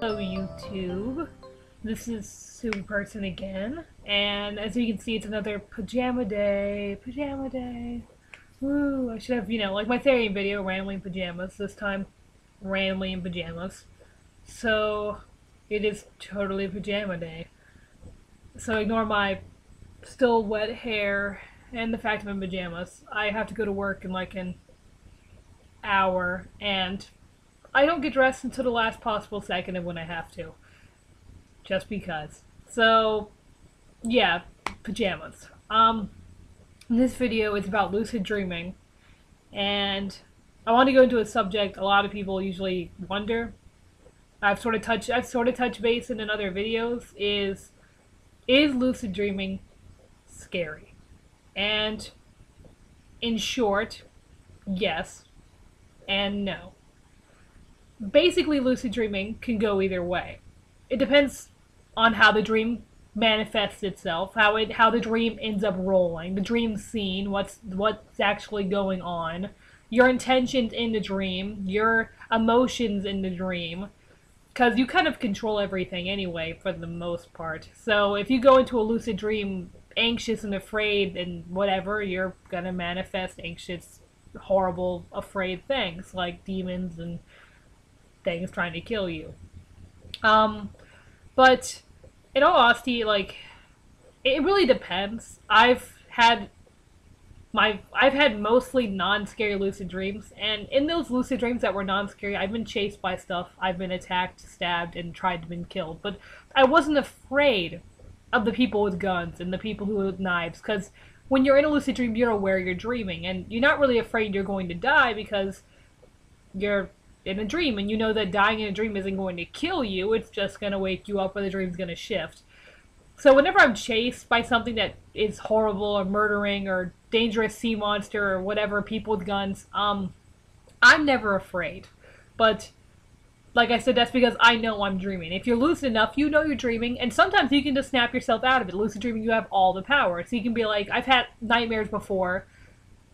Hello YouTube, this is Super Person again, and as you can see it's another pajama day, woo, I should have, like my theory video, randomly in pajamas, this time randomly in pajamas, so it is totally pajama day, so ignore my still wet hair and the fact I'm in pajamas. I have to go to work in like an hour, and I don't get dressed until the last possible second of when I have to. Just because. So, yeah, pajamas. This video is about lucid dreaming, and I want to go into a subject a lot of people usually wonder. I've sort of touched base in other videos. Is lucid dreaming scary? And in short, yes and no. Basically, lucid dreaming can go either way. It depends on how the dream manifests itself, how the dream ends up rolling, the dream scene, what's actually going on, your intentions in the dream, your emotions in the dream, because you kind of control everything anyway for the most part. So if you go into a lucid dream anxious and afraid and whatever, you're gonna manifest anxious, horrible, afraid things like demons and things trying to kill you. But in all honesty, like, it really depends. I've had mostly non-scary lucid dreams, and in those lucid dreams that were non-scary, I've been chased by stuff, I've been attacked, stabbed, and tried to be killed. But I wasn't afraid of the people with guns and the people who with knives, because when you're in a lucid dream, you're aware you're dreaming, and you're not really afraid you're going to die because you're in a dream, and you know that dying in a dream isn't going to kill you, it's just going to wake you up or the dream's going to shift. So whenever I'm chased by something that is horrible or murdering or dangerous sea monster or whatever, people with guns, I'm never afraid. But like I said, that's because I know I'm dreaming. If you're lucid enough, you know you're dreaming, and sometimes you can just snap yourself out of it. Lucid dreaming, you have all the power. So you can be like, I've had nightmares before,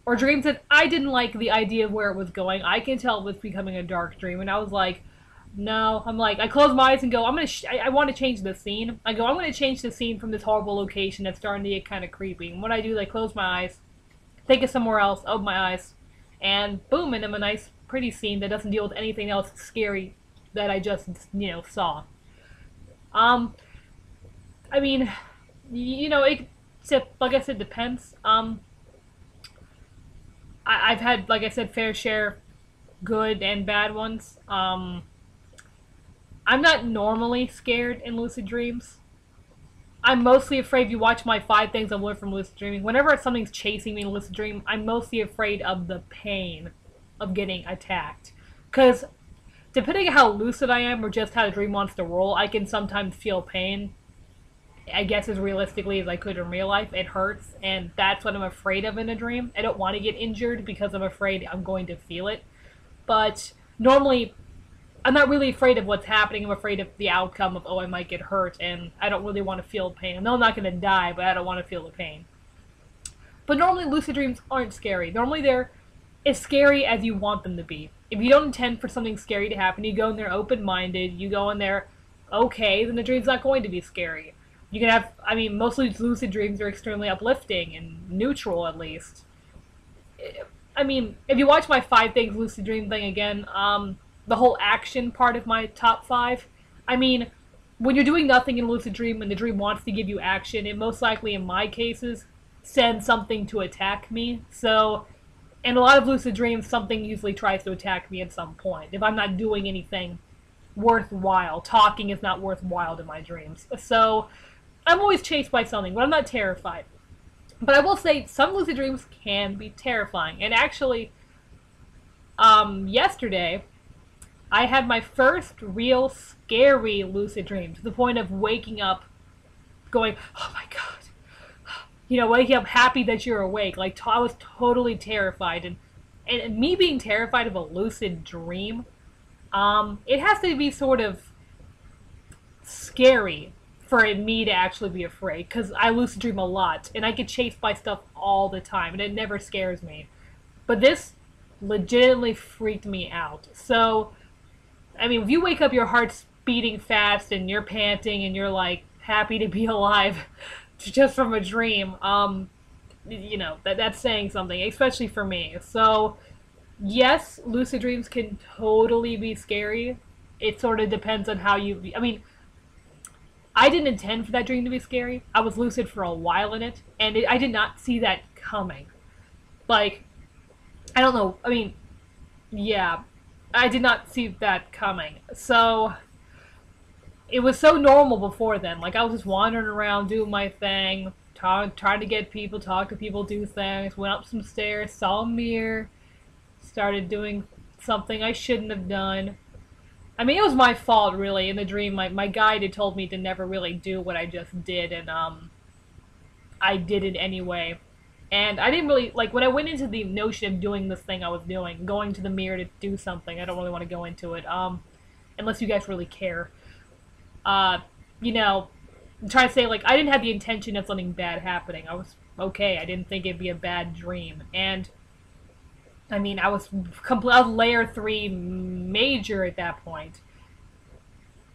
or dreams that I didn't like the idea of where it was going. I can tell it was becoming a dark dream, and I was like, no. I close my eyes and go, I want to change the scene. I go, I'm going to change the scene from this horrible location that's starting to get kind of creepy. And what I do is I close my eyes, think of somewhere else, open my eyes, and boom, and I'm a nice, pretty scene that doesn't deal with anything else scary that I just, saw. I mean, it, like I said, depends. I've had, like I said, fair share good and bad ones. I'm not normally scared in lucid dreams. I'm mostly afraid. If you watch my 5 things I've learned from lucid dreaming, whenever something's chasing me in a lucid dream, I'm mostly afraid of the pain of getting attacked. Because depending on how lucid I am or just how the dream wants to roll, I can sometimes feel pain. I guess as realistically as I could in real life. It hurts, and that's what I'm afraid of in a dream. I don't want to get injured because I'm afraid I'm going to feel it. But normally, I'm not really afraid of what's happening. I'm afraid of the outcome of, oh, I might get hurt, and I don't really want to feel pain. I know I'm not going to die, but I don't want to feel the pain. But normally, lucid dreams aren't scary. Normally, they're as scary as you want them to be. If you don't intend for something scary to happen, you go in there open-minded, you go in there, okay, then the dream's not going to be scary. You can have, most of these lucid dreams are extremely uplifting and neutral, at least. If you watch my 5 things lucid dream thing again, the whole action part of my top 5, when you're doing nothing in a lucid dream and the dream wants to give you action, it most likely, in my cases, sends something to attack me. So, in a lot of lucid dreams, something usually tries to attack me at some point. If I'm not doing anything worthwhile, talking is not worthwhile in my dreams. So, I'm always chased by something, but I'm not terrified. But I will say, some lucid dreams can be terrifying. And actually, yesterday, I had my first real scary lucid dream, to the point of waking up going, oh my god. Waking up happy that you're awake. Like, I was totally terrified. And me being terrified of a lucid dream, it has to be sort of scary for me to actually be afraid, because I lucid dream a lot, and I get chased by stuff all the time, and it never scares me. But this legitimately freaked me out. So, if you wake up, your heart's beating fast and you're panting and you're like happy to be alive just from a dream. You know, that's saying something, especially for me. So, yes, lucid dreams can totally be scary. It sort of depends on how you. I mean, I didn't intend for that dream to be scary. I was lucid for a while in it, and I did not see that coming. Like, I don't know. I mean, yeah, I did not see that coming. So, it was so normal before then. Like, I was just wandering around, doing my thing, trying to get people, talk to people, do things. Went up some stairs, saw a mirror, started doing something I shouldn't have done. I mean, it was my fault, really. In the dream, my guide had told me to never really do what I just did, and I did it anyway. And I didn't really, like, when I went into the notion of doing this thing I was doing, going to the mirror to do something, I don't really want to go into it, unless you guys really care. You know, I'm trying to say, like, I didn't have the intention of something bad happening. I was okay. I didn't think it'd be a bad dream. And, I mean, I was layer 3 major at that point.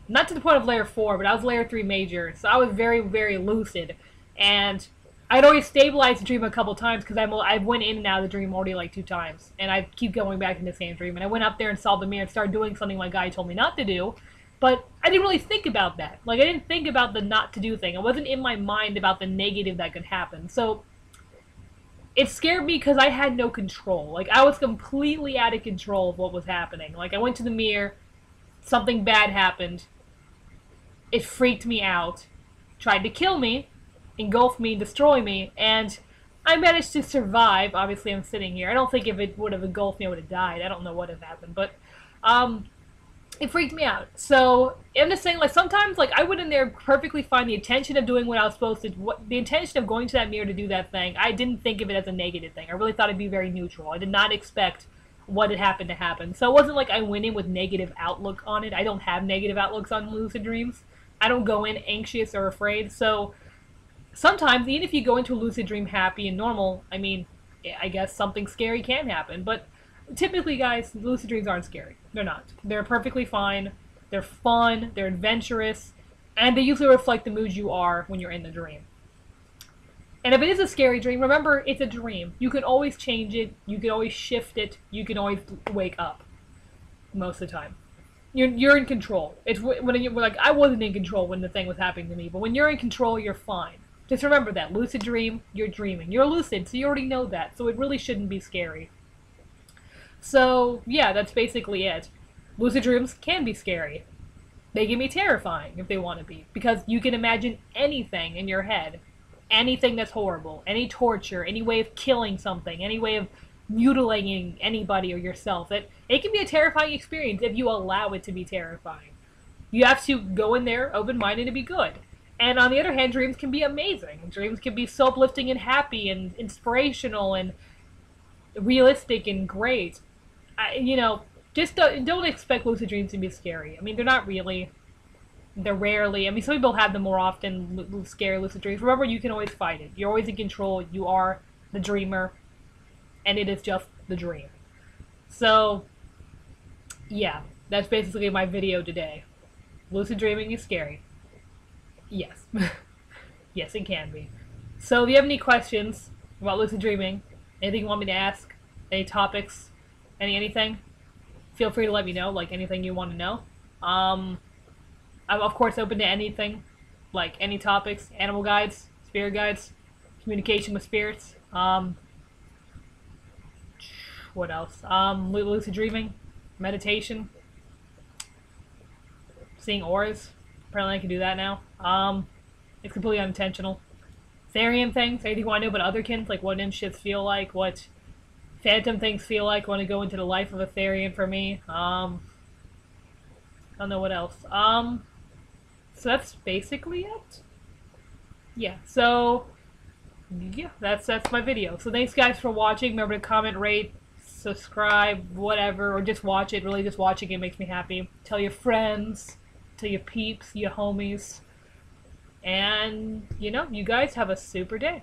Not to the point of layer 4, but I was layer 3 major. So I was very, very lucid. And I'd already stabilized the dream a couple times because I went in and out of the dream already like 2 times. And I keep going back in the same dream. And I went up there and saw the mirror and started doing something my guy told me not to do. But I didn't really think about that. Like, I didn't think about the not to do thing. It wasn't in my mind about the negative that could happen. So it scared me because I had no control. Like, I was completely out of control of what was happening. Like, I went to the mirror, something bad happened, it freaked me out, tried to kill me, engulf me, destroy me, and I managed to survive. Obviously, I'm sitting here. I don't think if it would have engulfed me, I would have died. I don't know what had happened, but, it freaked me out. So, I'm just saying, like, sometimes, like, I went in there perfectly fine. The intention of doing what I was supposed to, the intention of going to that mirror to do that thing, I didn't think of it as a negative thing. I really thought it'd be very neutral. I did not expect what had happened to happen. So it wasn't like I went in with negative outlook on it. I don't have negative outlooks on lucid dreams. I don't go in anxious or afraid. So, sometimes, even if you go into a lucid dream happy and normal, I mean, I guess something scary can happen, but typically, guys, lucid dreams aren't scary. They're not. They're perfectly fine. They're fun. They're adventurous. And they usually reflect the mood you are when you're in the dream. And if it is a scary dream, remember, it's a dream. You can always change it. You can always shift it. You can always wake up. Most of the time. You're in control. It's when you're like, I wasn't in control when the thing was happening to me. But when you're in control, you're fine. Just remember that. Lucid dream, you're dreaming. You're lucid, so you already know that. So it really shouldn't be scary. So, yeah, that's basically it. Lucid dreams can be scary. They can be terrifying if they want to be. Because you can imagine anything in your head. Anything that's horrible. Any torture. Any way of killing something. Any way of mutilating anybody or yourself. It can be a terrifying experience if you allow it to be terrifying. You have to go in there open-minded to be good. And on the other hand, dreams can be amazing. Dreams can be so uplifting and happy and inspirational and realistic and great. You know, just don't expect lucid dreams to be scary. I mean, they're not really. They're rarely. I mean, some people have them more often, scary lucid dreams. Remember, you can always fight it. You're always in control. You are the dreamer. And it is just the dream. So, yeah. That's basically my video today. Lucid dreaming is scary. Yes. Yes, it can be. So, if you have any questions about lucid dreaming, anything you want me to ask, any topics, anything, feel free to let me know, like anything you want to know. I'm of course open to anything, like any topics, animal guides, spirit guides, communication with spirits, what else, lucid dreaming, meditation, seeing auras, apparently I can do that now, it's completely unintentional. Therian things, anything you want to know about otherkins, like what shits feel like, what phantom things feel like, want to go into the life of a Therian for me. I don't know what else. So that's basically it. Yeah, so, yeah, that's my video. So thanks guys for watching. Remember to comment, rate, subscribe, whatever, or just watch it. Really, just watching it makes me happy. Tell your friends, tell your peeps, your homies. And, you know, you guys have a super day.